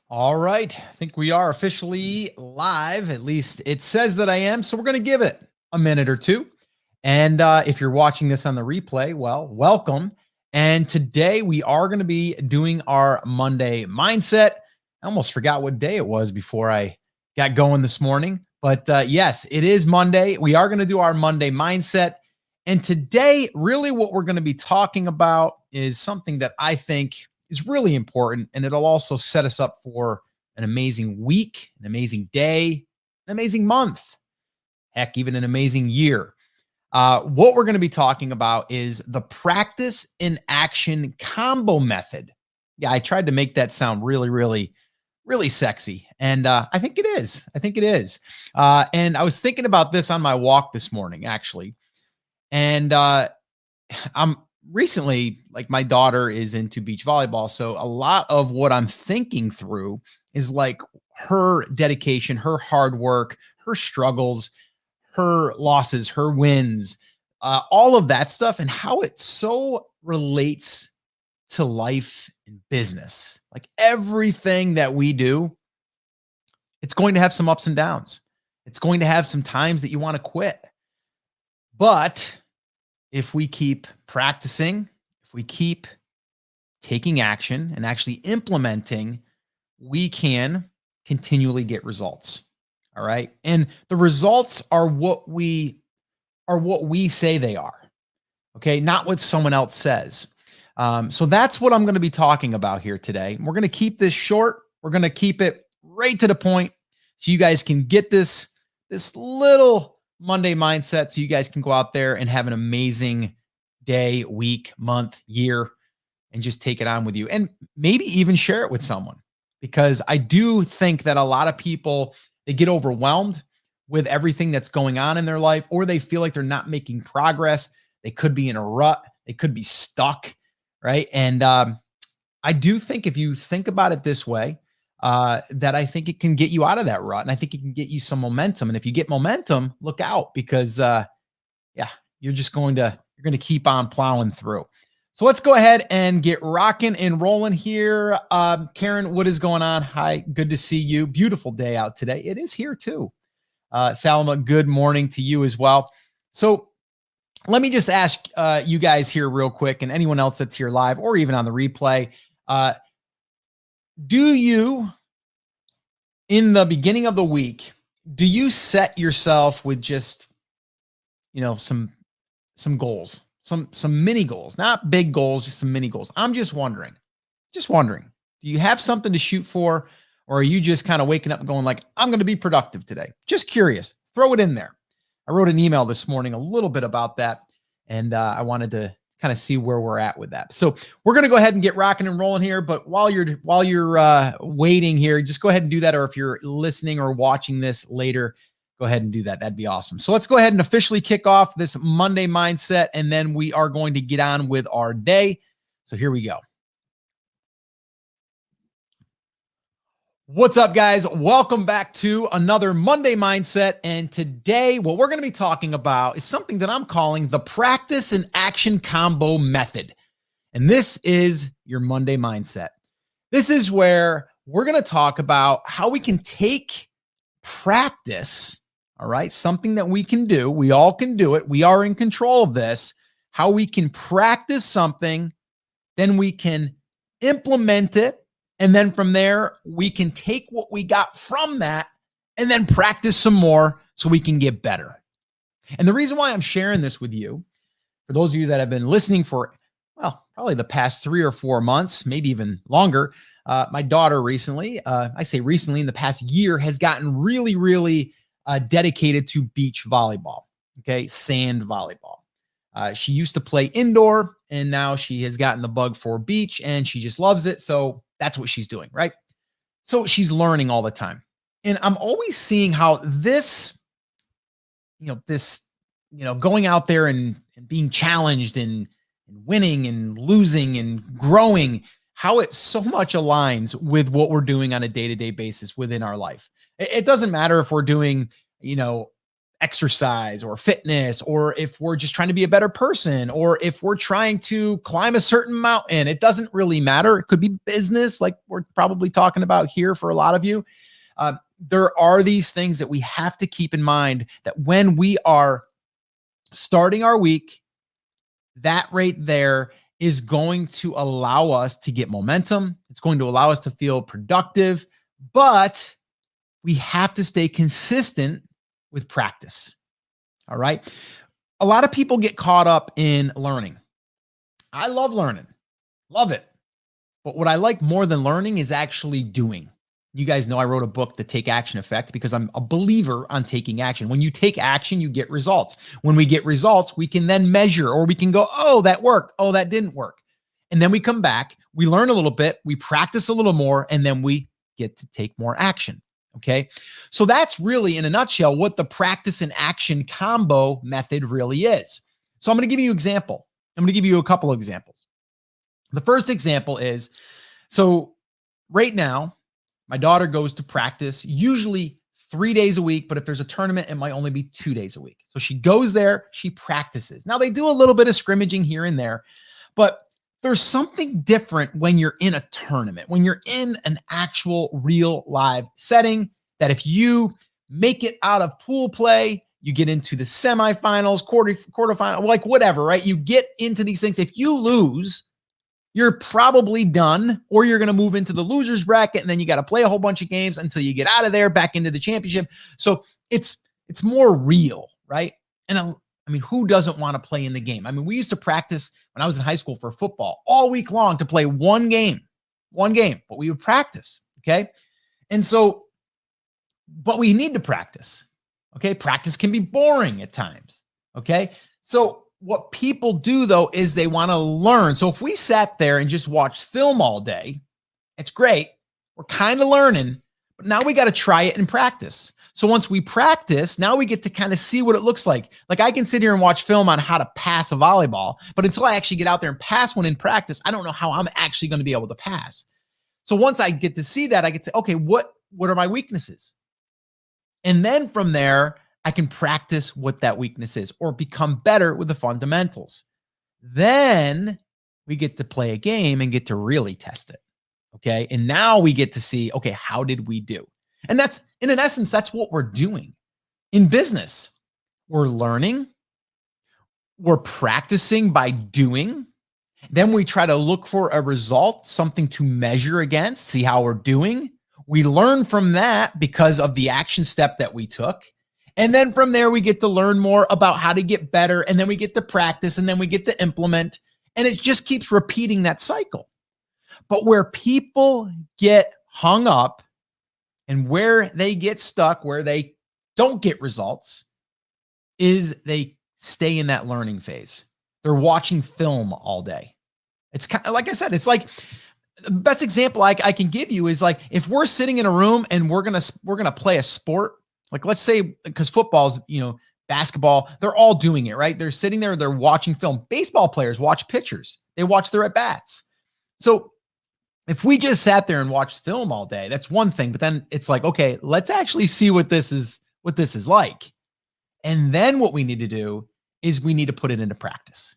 All right. I think we are officially live. At least it says that I am. So we're going to give it a minute or two. And if you're watching this on the replay, well, welcome. And today we are going to be doing our Monday mindset. I almost forgot what day it was before I got going this morning. But yes, it is Monday. We are going to do our Monday mindset. And today, really, what we're going to be talking about is something that I think is really important, and it'll also set us up for an amazing week, an amazing day, an amazing month, heck, even an amazing year. What we're going to be talking about is the practice in action combo method. Yeah, I tried to make that sound really, really, really sexy, and I think it is. I think it is. And I was thinking about this on my walk this morning, actually, and I'm recently, like, my daughter is into beach volleyball. So a lot of what I'm thinking through is like her dedication, her hard work, her struggles, her losses, her wins, all of that stuff, and how it so relates to life and business. Like everything that we do, it's going to have some ups and downs. It's going to have some times that you want to quit. But if we keep practicing, if we keep taking action and actually implementing, we can continually get results. All right. And the results are what we say they are. Okay. Not what someone else says. So that's what I'm going to be talking about here today. We're going to keep this short. We're going to keep it right to the point so you guys can get this little Monday mindset so you guys can go out there and have an amazing day, week, month, year, and just take it on with you. And maybe even share it with someone, because I do think that a lot of people, they get overwhelmed with everything that's going on in their life, or they feel like they're not making progress. They could be in a rut. They could be stuck, right? And I do think if you think about it this way, that I think it can get you out of that rut, and I think it can get you some momentum. And if you get momentum, look out, because you're going to keep on plowing through. So let's go ahead and get rocking and rolling here. Karen, what is going on? Hi, good to see you. Beautiful day out today. It is here too. Salama, good morning to you as well. So let me just ask you guys here real quick, and anyone else that's here live or even on the replay, do you, in the beginning of the week, do you set yourself with just, some goals, some mini goals, not big goals, just some mini goals? I'm just wondering, do you have something to shoot for, or are you just kind of waking up and going like, I'm going to be productive today? Just curious, throw it in there. I wrote an email this morning a little bit about that, and I wanted to kind of see where we're at with that. So we're going to go ahead and get rocking and rolling here. But while you're waiting here, just go ahead and do that. Or if you're listening or watching this later, go ahead and do that. That'd be awesome. So let's go ahead and officially kick off this Monday mindset, and then we are going to get on with our day. So here we go. What's up, guys? Welcome back to another Monday Mindset. And today, what we're going to be talking about is something that I'm calling the practice and action combo method. And this is your Monday Mindset. This is where we're going to talk about how we can take practice, all right, something that we can do. We all can do it. We are in control of this. How we can practice something, then we can implement it. And then from there, we can take what we got from that and then practice some more so we can get better. And the reason why I'm sharing this with you, for those of you that have been listening for, well, probably the past 3 or 4 months, maybe even longer, my daughter recently, I say recently, in the past year, has gotten really, really dedicated to beach volleyball, okay, sand volleyball. She used to play indoor, and now she has gotten the bug for beach, and she just loves it. So that's what she's doing, right? So she's learning all the time. And I'm always seeing how this, going out there and being challenged and winning and losing and growing, how it so much aligns with what we're doing on a day-to-day basis within our life. It doesn't matter if we're doing, exercise or fitness, or if we're just trying to be a better person, or if we're trying to climb a certain mountain. It doesn't really matter. It could be business, like we're probably talking about here for a lot of you. There are these things that we have to keep in mind, that when we are starting our week, that right there is going to allow us to get momentum. It's going to allow us to feel productive, but we have to stay consistent with practice. All right. A lot of people get caught up in learning. I love learning, love it. But what I like more than learning is actually doing. You guys know I wrote a book, The Take Action Effect, because I'm a believer on taking action. When you take action, you get results. When we get results, we can then measure, or we can go, oh, that worked. Oh, that didn't work. And then we come back, we learn a little bit, we practice a little more, and then we get to take more action. Okay. So that's really, in a nutshell, what the practice and action combo method really is. So I'm going to give you an example. I'm going to give you a couple of examples. The first example is, so right now, my daughter goes to practice usually 3 days a week, but if there's a tournament, it might only be 2 days a week. So she goes there, she practices. Now they do a little bit of scrimmaging here and there, but there's something different when you're in a tournament, when you're in an actual real live setting, that if you make it out of pool play, you get into the semifinals, quarterfinal, like whatever, right? You get into these things. If you lose, you're probably done, or you're going to move into the losers bracket, and then you got to play a whole bunch of games until you get out of there back into the championship. So it's more real, right? And I mean, who doesn't want to play in the game? I mean, we used to practice when I was in high school for football all week long to play one game, but we would practice. Okay. And so, but we need to practice. Okay. Practice can be boring at times. Okay. So what people do though, is they want to learn. So if we sat there and just watched film all day, it's great. We're kind of learning, but now we got to try it in practice. So once we practice, now we get to kind of see what it looks like. Like I can sit here and watch film on how to pass a volleyball, but until I actually get out there and pass one in practice, I don't know how I'm actually going to be able to pass. So once I get to see that, I get to, okay, what are my weaknesses? And then from there, I can practice what that weakness is, or become better with the fundamentals. Then we get to play a game and get to really test it. Okay. And now we get to see, okay, how did we do? And that's, in essence, that's what we're doing in business. We're learning, we're practicing by doing. Then we try to look for a result, something to measure against, see how we're doing. We learn from that because of the action step that we took. And then from there, we get to learn more about how to get better. And then we get to practice, and then we get to implement. And it just keeps repeating that cycle. But where people get hung up and where they get stuck, where they don't get results, is they stay in that learning phase. They're watching film all day. It's kind of, like I said, it's like the best example I can give you is like, if we're sitting in a room and we're going to play a sport, like let's say, because football's, basketball, they're all doing it, right? They're sitting there, they're watching film. Baseball players watch pitchers. They watch their at-bats. So if we just sat there and watched film all day, that's one thing. But then it's like, okay, let's actually see what this is like. And then what we need to do is we need to put it into practice,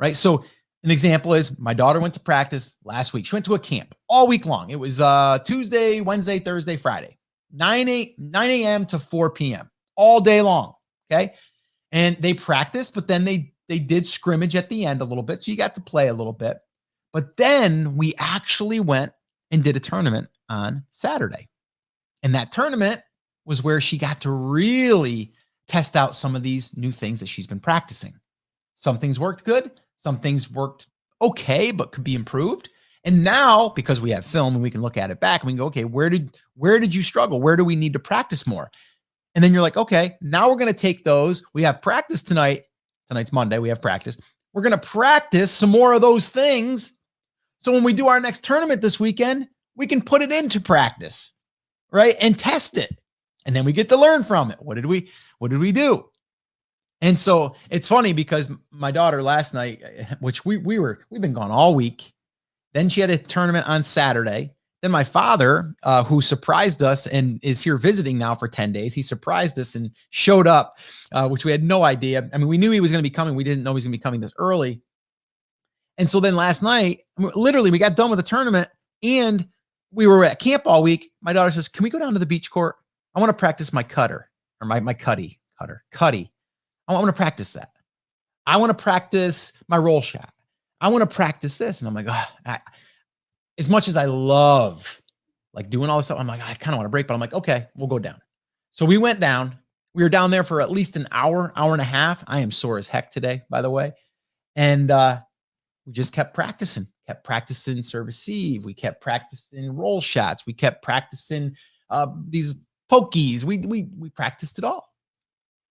right? So an example is my daughter went to practice last week. She went to a camp all week long. It was Tuesday, Wednesday, Thursday, Friday, 9 a.m. to 4 p.m. all day long. Okay. And they practiced, but then they did scrimmage at the end a little bit. So you got to play a little bit. But then we actually went and did a tournament on Saturday. And that tournament was where she got to really test out some of these new things that she's been practicing. Some things worked good. Some things worked okay, but could be improved. And now, because we have film and we can look at it back and we can go, okay, where did you struggle? Where do we need to practice more? And then you're like, okay, now we're going to take those. We have practice tonight. Tonight's Monday. We have practice. We're going to practice some more of those things. So when we do our next tournament this weekend, we can put it into practice, right? And test it. And then we get to learn from it. What did we do? And so it's funny because my daughter last night, which we've been gone all week. Then she had a tournament on Saturday. then my father, who surprised us and is here visiting now for 10 days, he surprised us and showed up, which we had no idea. I mean, we knew he was going to be coming. We didn't know he was going to be coming this early. And so then last night, literally, we got done with the tournament and we were at camp all week. My daughter says, "Can we go down to the beach court? I want to practice my cutter or my cutty. I want to practice that. I want to practice my roll shot. I want to practice this." And I'm like, as much as I love like doing all this stuff, I'm like, I kind of want to break, but I'm like, okay, we'll go down. So we went down. We were down there for at least an hour and a half. I am sore as heck today, by the way. And we just kept practicing serve receive. We kept practicing roll shots. We kept practicing these pokies. We practiced it all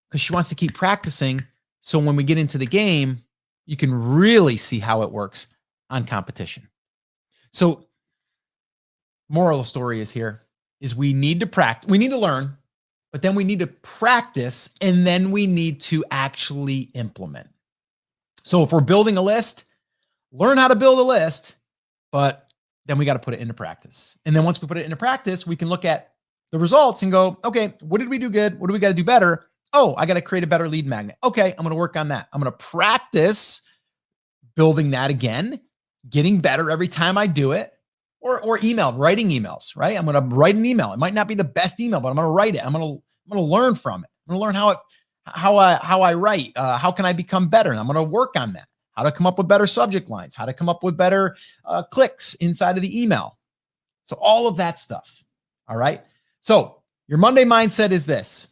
because she wants to keep practicing. So when we get into the game, you can really see how it works on competition. So moral of the story is we need to practice, we need to learn, but then we need to practice, and then we need to actually implement. So if we're building a list, learn how to build a list, but then we got to put it into practice. And then once we put it into practice, we can look at the results and go, okay, what did we do good? What do we got to do better? Oh, I got to create a better lead magnet. Okay, I'm going to work on that. I'm going to practice building that again, getting better every time I do it. Or writing emails, right? I'm going to write an email. It might not be the best email, but I'm going to write it. I'm going to learn from it. I'm going to learn how I write. How can I become better? And I'm going to work on that. How to come up with better subject lines, how to come up with better clicks inside of the email. So all of that stuff. All right. So your Monday mindset is this: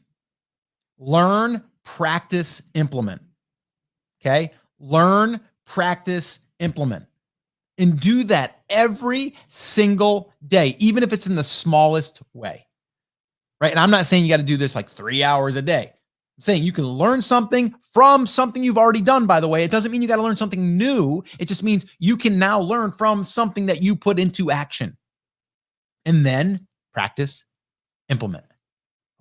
learn, practice, implement. Okay. Learn, practice, implement. And do that every single day, even if it's in the smallest way. Right. And I'm not saying you got to do this like 3 hours a day. I'm saying you can learn something from something you've already done, by the way. It doesn't mean you got to learn something new. It just means you can now learn from something that you put into action. And then practice, implement.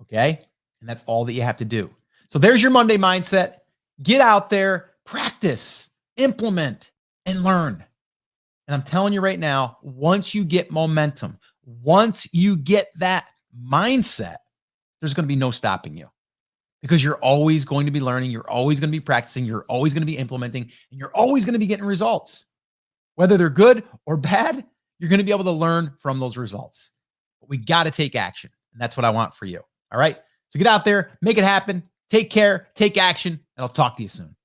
Okay? And that's all that you have to do. So there's your Monday mindset. Get out there, practice, implement, and learn. And I'm telling you right now, once you get momentum, once you get that mindset, there's going to be no stopping you. Because you're always going to be learning, you're always going to be practicing, you're always going to be implementing, and you're always going to be getting results. Whether they're good or bad, you're going to be able to learn from those results. But we got to take action, and that's what I want for you. All right? So get out there, make it happen, take care, take action, and I'll talk to you soon.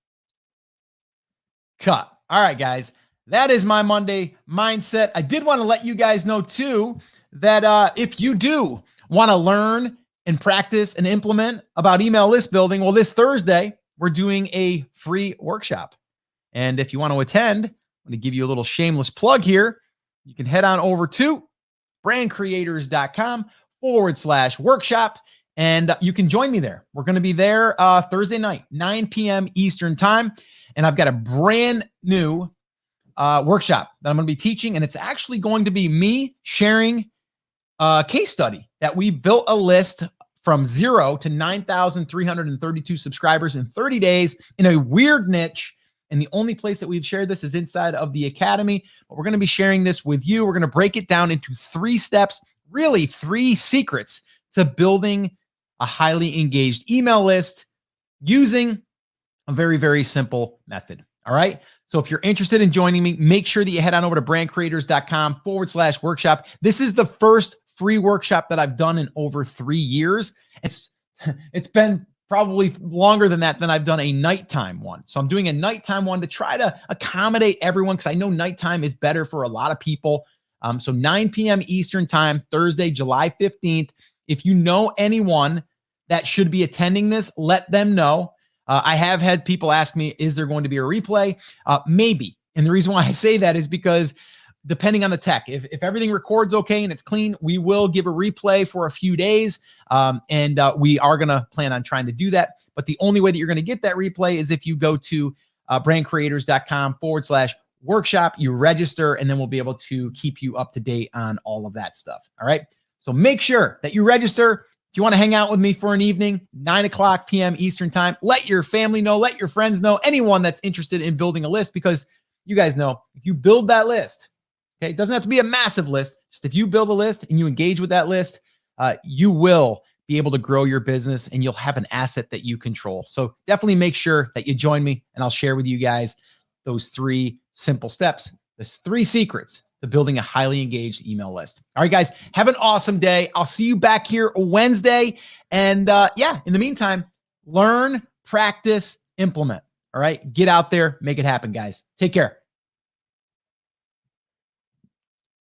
Cut. All right, guys. That is my Monday mindset. I did want to let you guys know, too, that if you do want to learn and practice and implement about email list building, well, this Thursday, we're doing a free workshop. And if you want to attend, I'm going to give you a little shameless plug here. You can head on over to brandcreators.com/workshop, and you can join me there. We're going to be there Thursday night, 9 p.m. Eastern time. And I've got a brand new workshop that I'm going to be teaching. And it's actually going to be me sharing a case study that we built a list from 0 to 9,332 subscribers in 30 days in a weird niche. And the only place that we've shared this is inside of the academy. But we're going to be sharing this with you. We're going to break it down into 3 steps, really 3 secrets to building a highly engaged email list using a very, very simple method. All right. So if you're interested in joining me, make sure that you head on over to brandcreators.com/workshop. This is the first free workshop that I've done in over 3 years. It's been probably longer than that than I've done a nighttime one. So I'm doing a nighttime one to try to accommodate everyone because I know nighttime is better for a lot of people. So 9 p.m. Eastern time, Thursday, July 15th. If you know anyone that should be attending this, let them know. I have had people ask me, is there going to be a replay? Maybe. And the reason why I say that is because depending on the tech, if everything records okay and it's clean, we will give a replay for a few days. And we are going to plan on trying to do that. But the only way that you're going to get that replay is if you go to brandcreators.com/workshop, you register, and then we'll be able to keep you up to date on all of that stuff. All right. So make sure that you register. If you want to hang out with me for an evening, 9:00 p.m. Eastern time, let your family know, let your friends know, anyone that's interested in building a list, because you guys know if you build that list, okay, it doesn't have to be a massive list, Just if you build a list and you engage with that list, you will be able to grow your business and you'll have an asset that you control. So definitely make sure that you join me and I'll share with you guys those 3 simple steps. There's 3 secrets to building a highly engaged email list. All right, guys, have an awesome day. I'll see you back here Wednesday. And in the meantime, learn, practice, implement. All right, get out there, make it happen, guys. Take care.